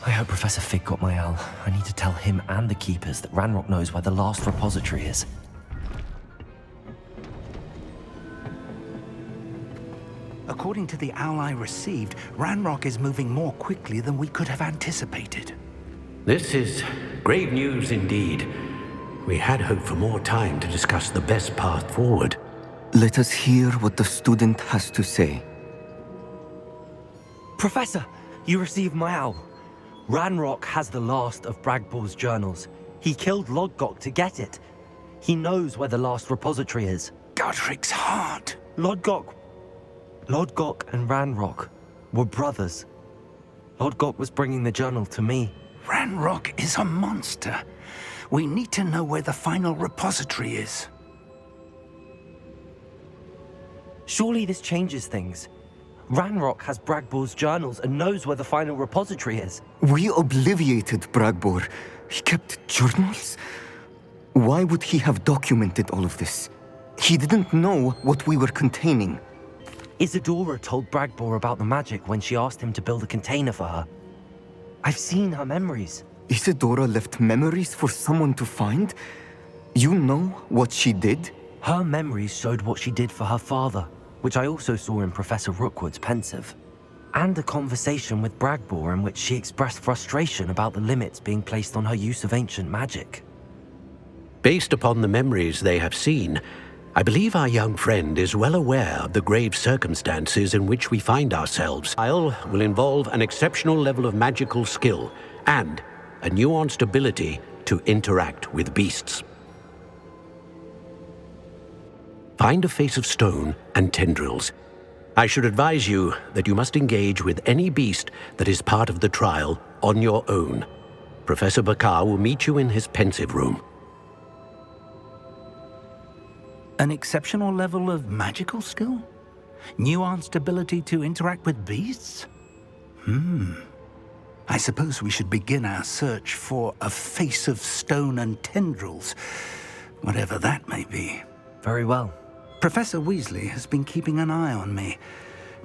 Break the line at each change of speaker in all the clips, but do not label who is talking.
I hope Professor Fig got my owl. I need to tell him and the Keepers that Ranrok knows where the last repository is.
According to the owl I received, Ranrok is moving more quickly than we could have anticipated.
This is grave news indeed. We had hoped for more time to discuss the best path forward.
Let us hear what the student has to say.
Professor, you received my owl. Ranrok has the last of Bragbor's journals. He killed Lodgok to get it. He knows where the last repository is.
Godric's heart.
Lodgok and Ranrok were brothers. Lodgok was bringing the journal to me.
Ranrok is a monster. We need to know where the final repository is.
Surely this changes things. Ranrok has Bragbor's journals and knows where the final repository is.
We obliviated Bragbor. He kept journals? Why would he have documented all of this? He didn't know what we were containing.
Isadora told Bragbor about the magic when she asked him to build a container for her. I've seen her memories.
Isadora left memories for someone to find? You know what she did?
Her memories showed what she did for her father, which I also saw in Professor Rookwood's pensive. And a conversation with Bragbor in which she expressed frustration about the limits being placed on her use of ancient magic.
Based upon the memories they have seen, I believe our young friend is well aware of the grave circumstances in which we find ourselves. Trial will involve an exceptional level of magical skill and a nuanced ability to interact with beasts. Find a face of stone and tendrils. I should advise you that you must engage with any beast that is part of the trial on your own. Professor Bakar will meet you in his pensive room.
An exceptional level of magical skill? Nuanced ability to interact with beasts? I suppose we should begin our search for a face of stone and tendrils, whatever that may be.
Very well.
Professor Weasley has been keeping an eye on me.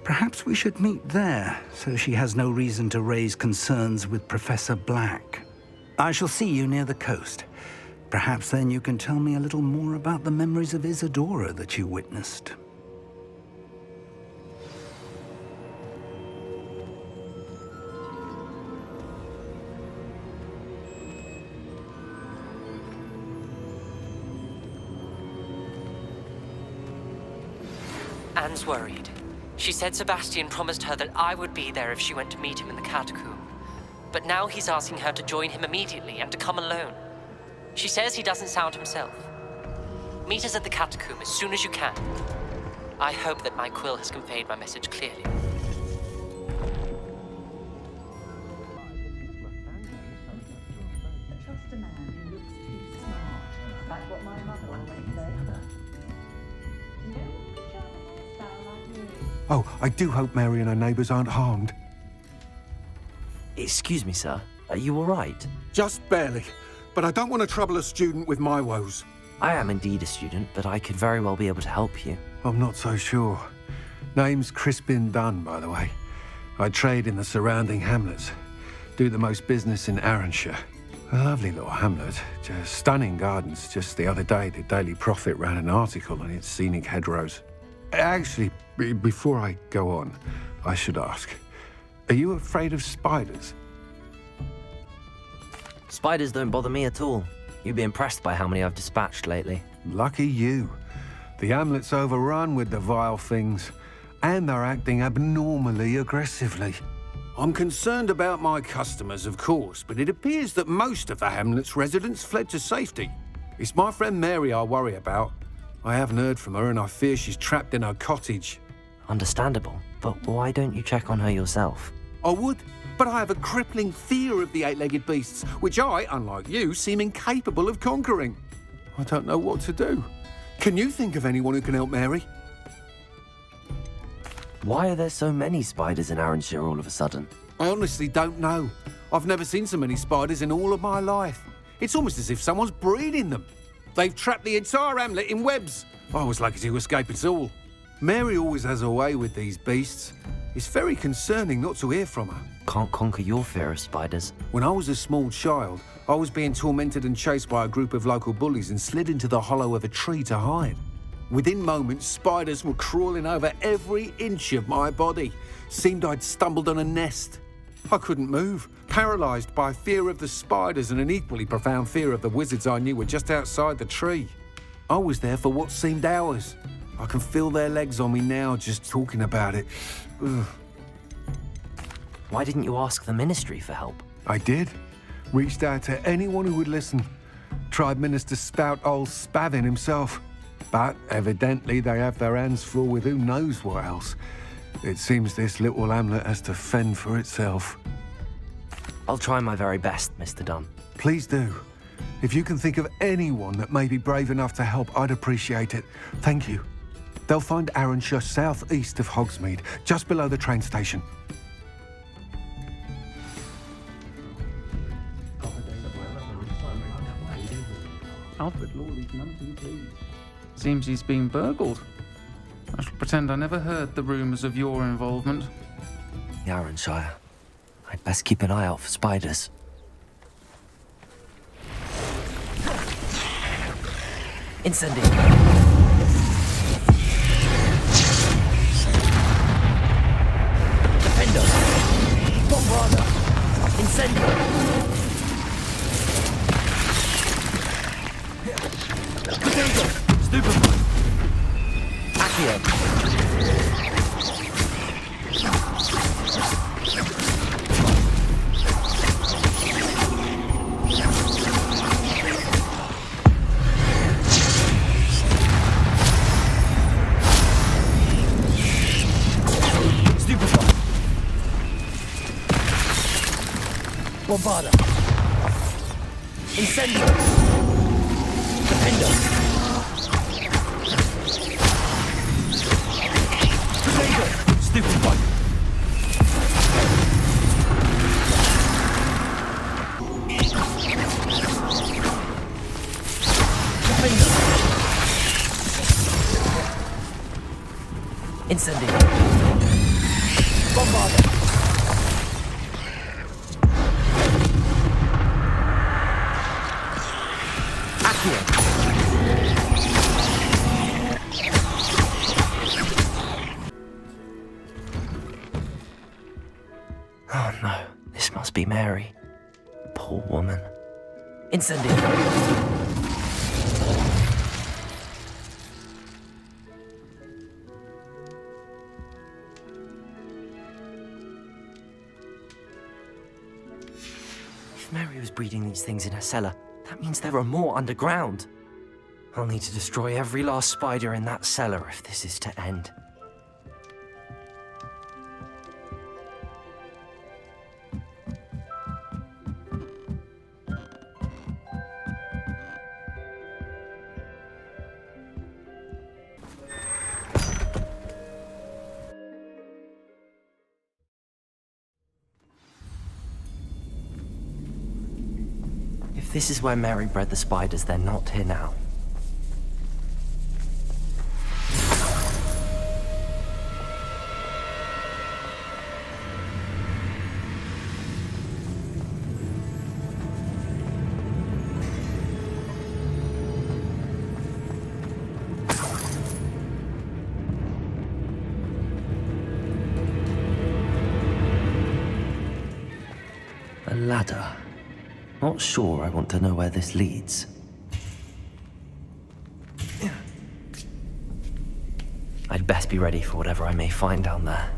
Perhaps we should meet there, so she has no reason to raise concerns with Professor Black. I shall see you near the coast. Perhaps then you can tell me a little more about the memories of Isadora that you witnessed.
Anne's worried. She said Sebastian promised her that I would be there if she went to meet him in the catacomb. But now he's asking her to join him immediately and to come alone. She says he doesn't sound himself. Meet us at the catacomb as soon as you can. I hope that my quill has conveyed my message clearly.
Trust a man who looks too smart. That's what my mother always said.
Oh, I do hope Mary and her neighbours aren't harmed.
Excuse me, sir. Are you all right?
Just barely. But I don't want to trouble a student with my woes.
I am indeed a student, but I could very well be able to help you.
I'm not so sure. Name's Crispin Dunn, by the way. I trade in the surrounding hamlets. Do the most business in Arranshire. A lovely little hamlet. Just stunning gardens. Just the other day, the Daily Prophet ran an article on its scenic hedgerows. Actually, before I go on, I should ask, are you afraid of spiders?
Spiders don't bother me at all. You'd be impressed by how many I've dispatched lately.
Lucky you. The hamlet's overrun with the vile things, and they're acting abnormally aggressively. I'm concerned about my customers, of course, but it appears that most of the hamlet's residents fled to safety. It's my friend Mary I worry about. I haven't heard from her, and I fear she's trapped in her cottage.
Understandable, but why don't you check on her yourself?
I would, but I have a crippling fear of the eight-legged beasts, which I, unlike you, seem incapable of conquering. I don't know what to do. Can you think of anyone who can help Mary?
Why are there so many spiders in Arranshire all of a sudden?
I honestly don't know. I've never seen so many spiders in all of my life. It's almost as if someone's breeding them. They've trapped the entire hamlet in webs. I was lucky to escape it all. Mary always has a way with these beasts. It's very concerning not to hear from her.
Can't conquer your fear of spiders.
When I was a small child, I was being tormented and chased by a group of local bullies and slid into the hollow of a tree to hide. Within moments, spiders were crawling over every inch of my body. Seemed I'd stumbled on a nest. I couldn't move, paralysed by fear of the spiders and an equally profound fear of the wizards I knew were just outside the tree. I was there for what seemed hours. I can feel their legs on me now just talking about it. Ugh.
Why didn't you ask the Ministry for help?
I did. Reached out to anyone who would listen. Tried Minister Spout old Spavin himself. But evidently they have their hands full with who knows what else. It seems this little hamlet has to fend for itself.
I'll try my very best, Mr. Dunn.
Please do. If you can think of anyone that may be brave enough to help, I'd appreciate it. Thank you. They'll find Arrowshire southeast of Hogsmeade, just below the train station.
Alfred Lawley's monthly please. Seems he's been burgled. I shall pretend I never heard the rumours of your involvement.
Arrowshire. I'd best keep an eye out for spiders. Incendiary. Defender. Bombarda. Incendiary. Stupefy. Accio. Bombarda. Incendio. Defender. Tornado. Stupefy. Defender. Incendio. Bombarda. Oh no, this must be Mary. Poor woman. Incendio. If Mary was breeding these things in her cellar, that means there are more underground. I'll need to destroy every last spider in that cellar if this is to end. If this is where Mary bred the spiders, they're not here now. A ladder. Not sure I want to know where this leads. I'd best be ready for whatever I may find down there.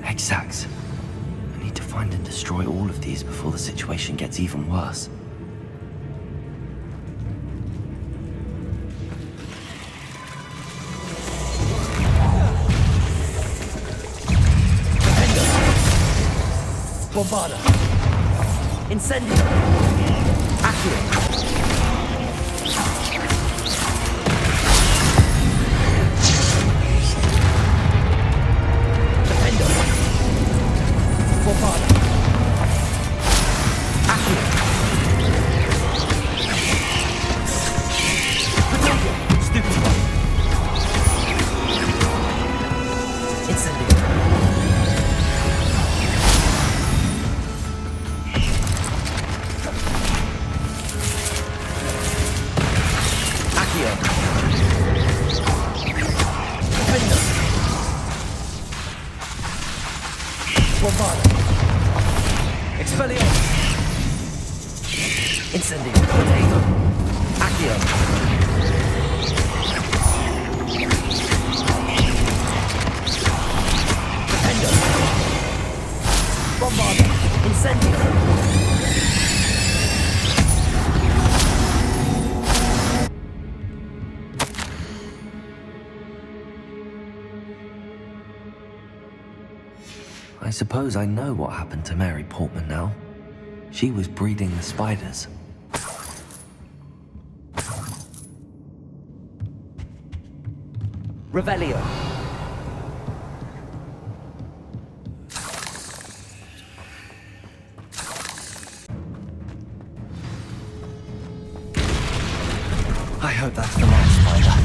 Exact. I need to find and destroy all of these before the situation gets even worse. Bombarda. Incendio. Accio. Defender. Bombarda. Accio. Accio. Defender. Bombarda. Expelliarmus. Incendio. Potato. Accio. Defender. Bombarda. Incendio. I suppose I know what happened to Mary Portman now. She was breeding the spiders. Revelio. I hope that's the last spider.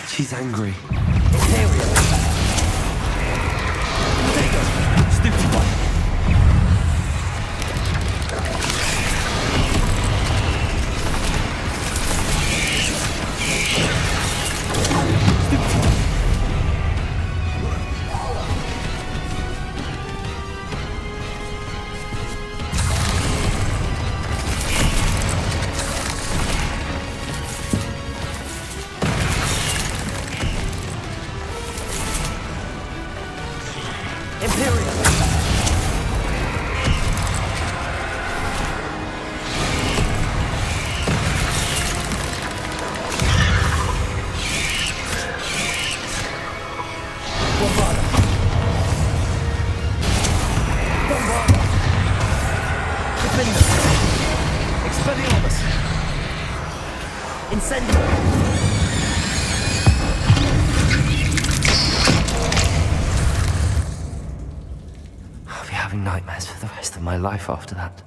She's angry. Stupid one. Nightmares for the rest of my life after that.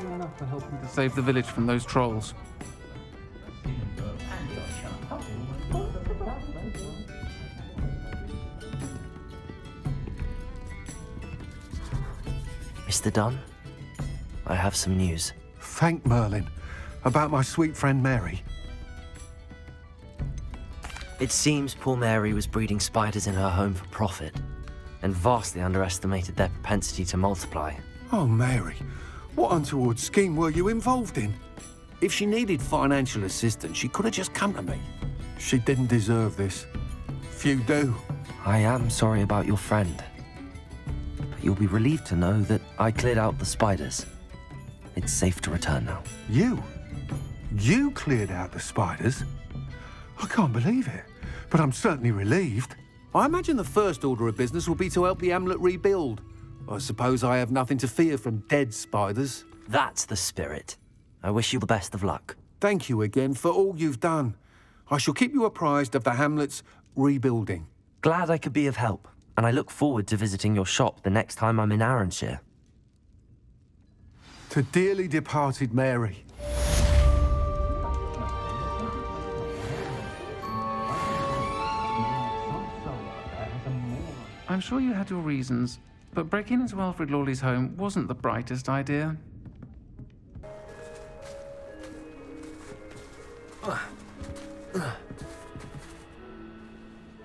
Enough for helping to save the village from those trolls.
Mr. Dunn, I have some news.
Thank Merlin. About my sweet friend Mary.
It seems poor Mary was breeding spiders in her home for profit, and vastly underestimated their propensity to multiply.
Oh, Mary. What untoward scheme were you involved in? If she needed financial assistance, she could have just come to me. She didn't deserve this. Few do.
I am sorry about your friend. But you'll be relieved to know that I cleared out the spiders. it's safe to return now.
You? You cleared out the spiders? I can't believe it, but I'm certainly relieved. I imagine the first order of business will be to help the amulet rebuild. I suppose I have nothing to fear from dead spiders.
That's the spirit. I wish you the best of luck.
Thank you again for all you've done. I shall keep you apprised of the hamlet's rebuilding.
Glad I could be of help, and I look forward to visiting your shop the next time I'm in Arranshire.
To dearly departed Mary.
I'm sure you had your reasons, but breaking into Alfred Lawley's home wasn't the brightest idea.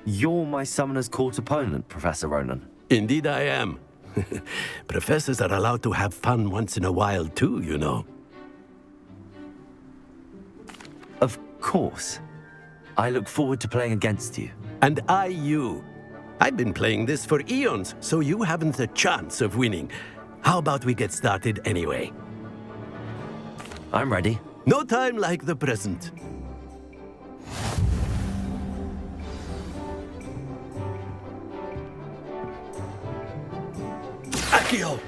You're my Summoner's Court opponent, Professor Ronan.
Indeed I am. Professors are allowed to have fun once in a while too, you know.
Of course. I look forward to playing against you.
And I you. I've been playing this for eons, so you haven't a chance of winning. How about we get started anyway?
I'm ready.
No time like the present. Accio!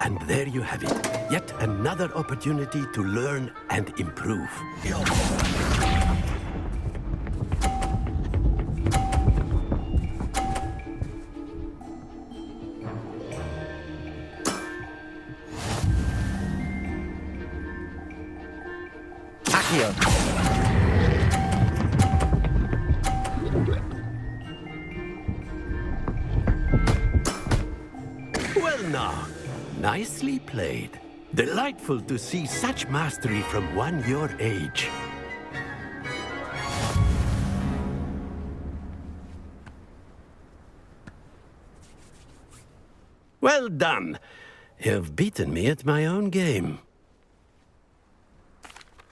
And there you have it. Yet another opportunity to learn and improve. Well now, nicely played. Delightful to see such mastery from one your age. Well done. You've beaten me at my own game.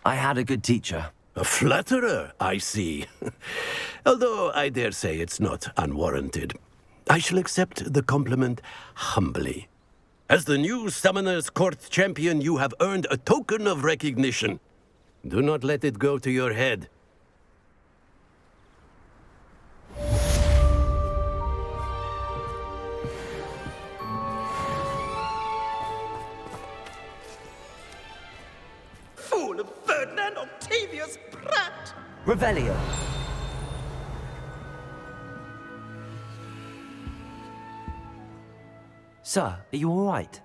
I had a good teacher.
A flatterer, I see. Although I dare say it's not unwarranted. I shall accept the compliment humbly. As the new Summoner's Court champion, you have earned a token of recognition. Do not let it go to your head.
Fool of Ferdinand Octavius Pratt!
Revelio. Sir, are you all right?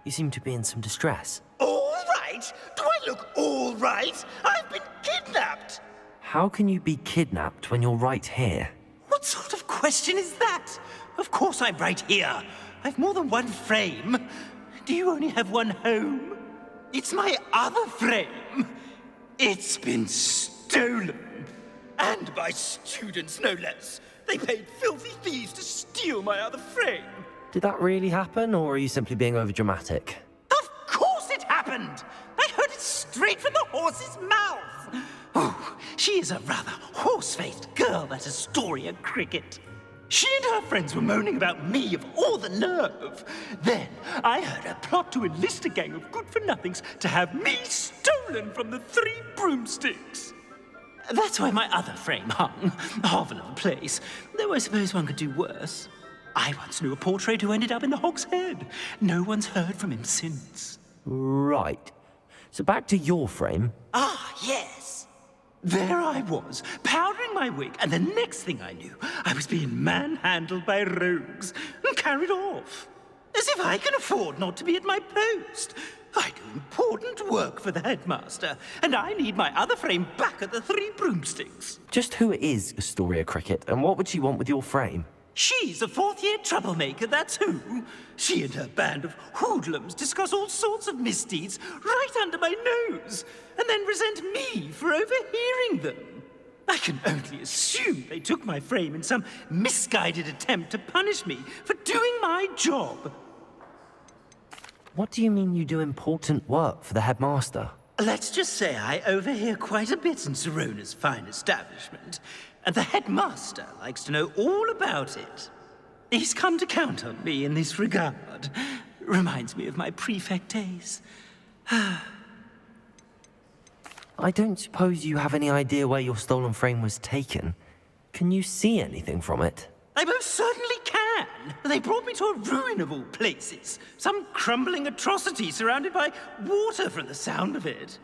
You seem to be in some distress.
All right? Do I look all right? I've been kidnapped!
How can you be kidnapped when you're right here?
What sort of question is that? Of course I'm right here. I've more than one frame. Do you only have one home? It's my other frame. It's been stolen. And by students, no less. They paid filthy thieves to steal my other frame.
Did that really happen, or are you simply being overdramatic?
Of course it happened! I heard it straight from the horse's mouth! Oh, she is a rather horse-faced girl, that Astoria Cricket. She and her friends were moaning about me of all the nerve. Then I heard her plot to enlist a gang of good-for-nothings to have me stolen from the Three Broomsticks. That's why my other frame hung. Hovel of a place, though I suppose one could do worse. I once knew a portrait who ended up in the Hog's Head. No one's heard from him since.
Right. So back to your frame.
Ah, yes. There I was, powdering my wig, and the next thing I knew, I was being manhandled by rogues and carried off. As if I can afford not to be at my post. I do important work for the Headmaster, and I need my other frame back at the Three Broomsticks.
Just who is Astoria Cricket, and what would she want with your frame?
She's a fourth-year troublemaker, that's who. She and her band of hoodlums discuss all sorts of misdeeds right under my nose, and then resent me for overhearing them. I can only assume they took my frame in some misguided attempt to punish me for doing my job.
What do you mean you do important work for the headmaster?
Let's just say I overhear quite a bit in Sirona's fine establishment, and the headmaster likes to know all about it. He's come to count on me in this regard. Reminds me of my prefect days.
I don't suppose you have any idea where your stolen frame was taken. Can you see anything from it?
I most certainly can. They brought me to a ruin of all places. Some crumbling atrocity surrounded by water from the sound of it.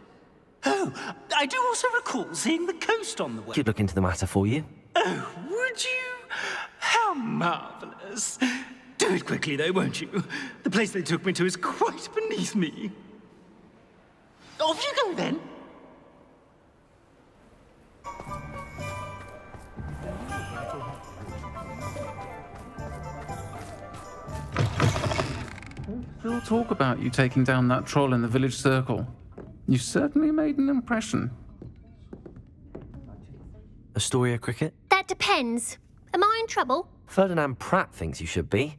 Oh, I do also recall seeing the coast on the way.
Could look into the matter for you.
Oh, would you? How marvelous. Do it quickly, though, won't you? The place they took me to is quite beneath me. Off you go, then.
Still talk about you taking down that troll in the village circle. You certainly made an impression.
Astoria Cricket?
That depends. Am I in trouble?
Ferdinand Pratt thinks you should be.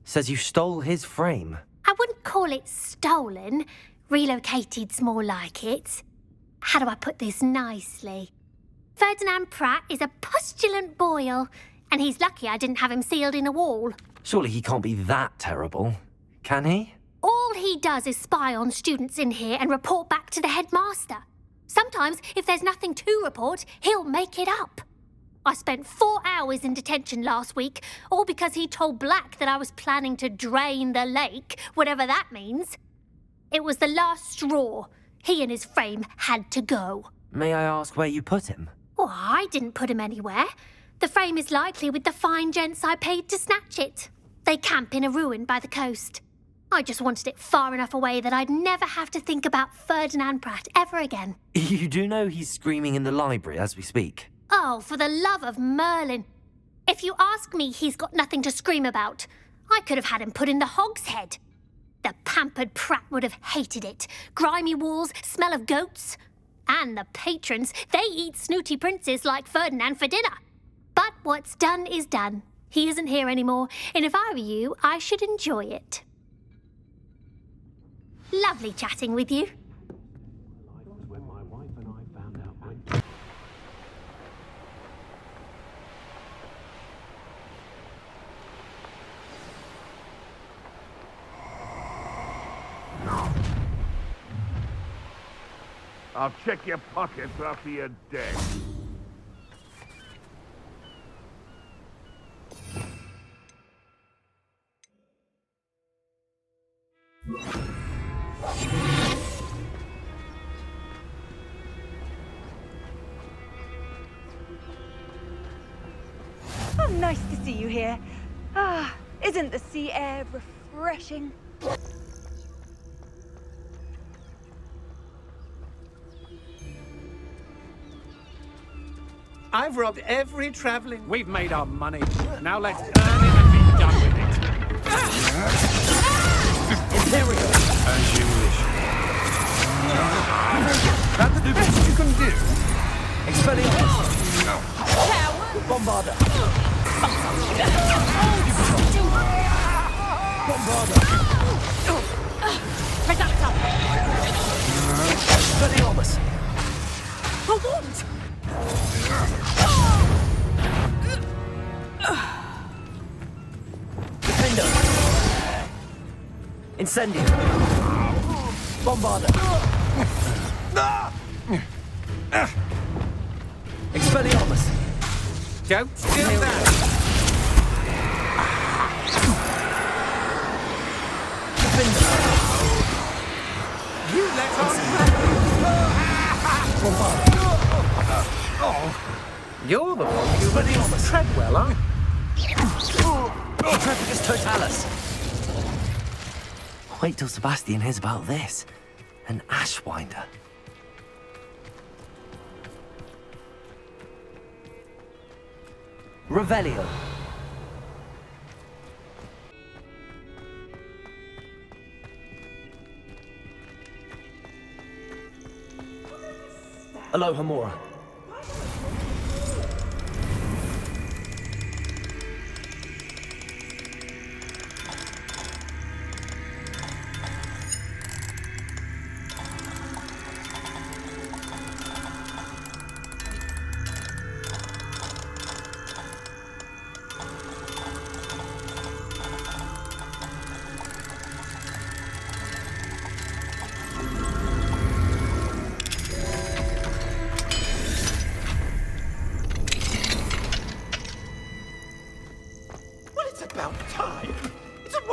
Says you stole his frame.
I wouldn't call it stolen. Relocated's more like it. How do I put this nicely? Ferdinand Pratt is a postulant boil, and he's lucky I didn't have him sealed in a wall.
Surely he can't be that terrible, can he?
All he does is spy on students in here and report back to the headmaster. Sometimes, if there's nothing to report, he'll make it up. I spent 4 hours in detention last week, all because he told Black that I was planning to drain the lake, whatever that means. It was the last straw. He and his frame had to go.
May I ask where you put him?
Oh, I didn't put him anywhere. The frame is likely with the fine gents I paid to snatch it. They camp in a ruin by the coast. I just wanted it far enough away that I'd never have to think about Ferdinand Pratt ever again.
You do know he's screaming in the library as we speak.
Oh, for the love of Merlin. If you ask me, he's got nothing to scream about. I could have had him put in the hogshead. The pampered Pratt would have hated it. Grimy walls, smell of goats. And the patrons, they eat snooty princes like Ferdinand for dinner. But what's done is done. He isn't here anymore, and if I were you, I should enjoy it. Lovely chatting with you.
I'll check your pockets after you're dead.
Oh, nice to see you here. Ah, isn't the sea air refreshing?
I've robbed every traveling. We've made our money. Now let's earn it and be done with it. Here we go.
As you wish. That's the best you can do.
Expelliarmus.
No.
Bombarder.
Reductor.
Expelliarmus.
For what?
Defender. Incendio. Bombarder. Expelliarmus. Don't do that. Defender. You let on. Bombarder. You're the one who released Treadwell, aren't you? Trafficus Totalis.
Wait till Sebastian hears about this. An ashwinder. Revelio. Alohomora.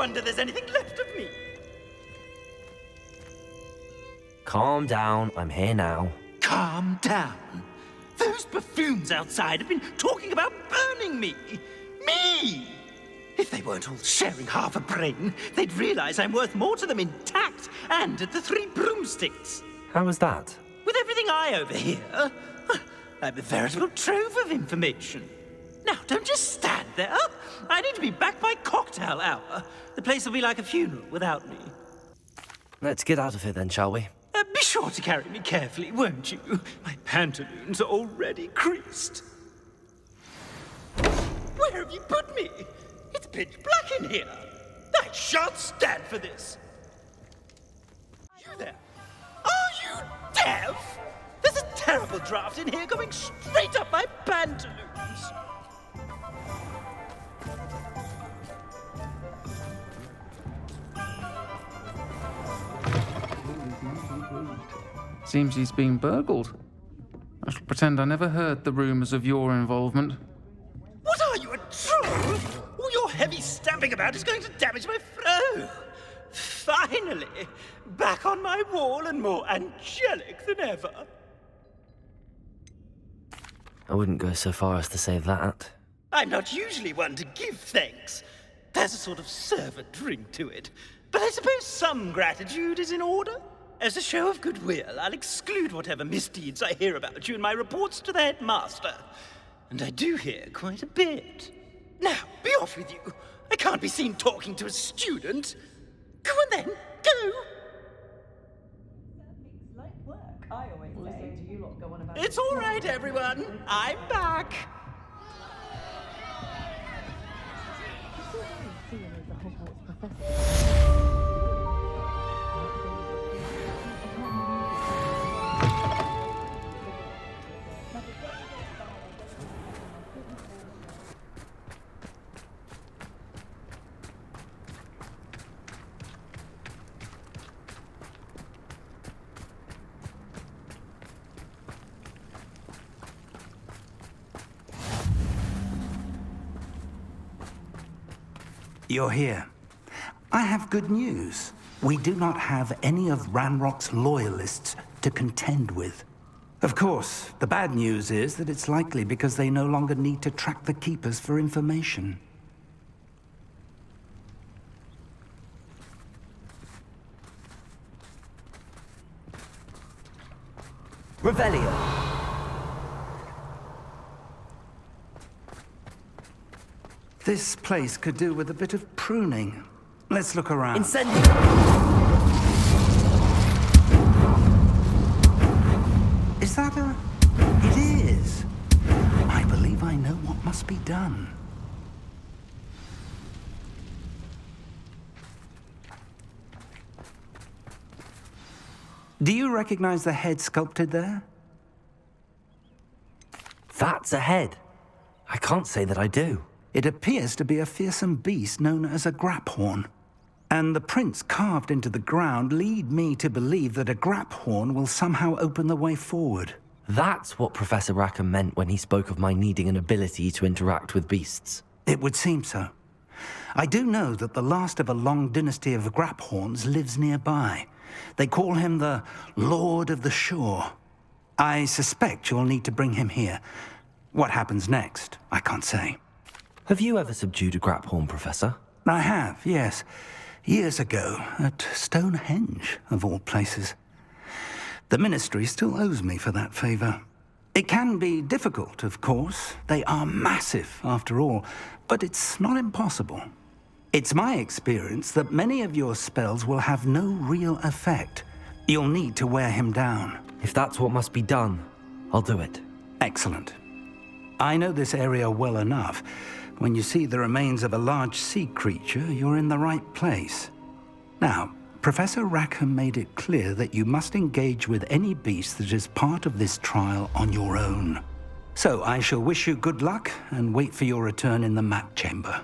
wonder there's anything left of me.
Calm down, I'm here now.
Calm down. Those buffoons outside have been talking about burning me. Me! If they weren't all sharing half a brain, they'd realize I'm worth more to them intact and at the 3 broomsticks.
How was that?
With everything I overhear, I'm a veritable trove of information. Now, don't just stand there. I need to be back by cocktail hour. The place will be like a funeral without me.
Let's get out of here then, shall we?
Be sure to carry me carefully, won't you? My pantaloons are already creased. Where have you put me? It's pitch black in here. I shan't stand for this. You there? Are you deaf? There's a terrible draft in here going straight up my pantaloons.
Seems he's been burgled. I shall pretend I never heard the rumours of your involvement.
What are you, a troll? All your heavy stamping about is going to damage my fro. Finally, back on my wall and more angelic than ever.
I wouldn't go so far as to say that.
I'm not usually one to give thanks. There's a sort of servant ring to it. But I suppose some gratitude is in order. As a show of goodwill, I'll exclude whatever misdeeds I hear about you in my reports to the Headmaster. And I do hear quite a bit. Now, be off with you. I can't be seen talking to a student. Go on then, go!
Light work, I always say. To you lot go on about
It's all right, everyone. I'm back.
See him as a Hogwarts professor.
You're here. I have good news. We do not have any of Ranrok's loyalists to contend with. Of course, the bad news is that it's likely because they no longer need to track the Keepers for information.
Revelio.
This place could do with a bit of pruning. Let's look around.
Incendio!
Is that a... It is. I believe I know what must be done. Do you recognize the head sculpted there?
That's a head. I can't say that I do.
It appears to be a fearsome beast known as a graphorn. And the prints carved into the ground lead me to believe that a graphorn will somehow open the way forward.
That's what Professor Rackham meant when he spoke of my needing an ability to interact with beasts.
It would seem so. I do know that the last of a long dynasty of graphorns lives nearby. They call him the Lord of the Shore. I suspect you'll need to bring him here. What happens next, I can't say.
Have you ever subdued a graphorn, Professor?
I have, yes. Years ago, at Stonehenge, of all places. The Ministry still owes me for that favor. It can be difficult, of course. They are massive, after all, but it's not impossible. It's my experience that many of your spells will have no real effect. You'll need to wear him down.
If that's what must be done, I'll do it.
Excellent. I know this area well enough. When you see the remains of a large sea creature, you're in the right place. Now, Professor Rackham made it clear that you must engage with any beast that is part of this trial on your own. So I shall wish you good luck and wait for your return in the map chamber.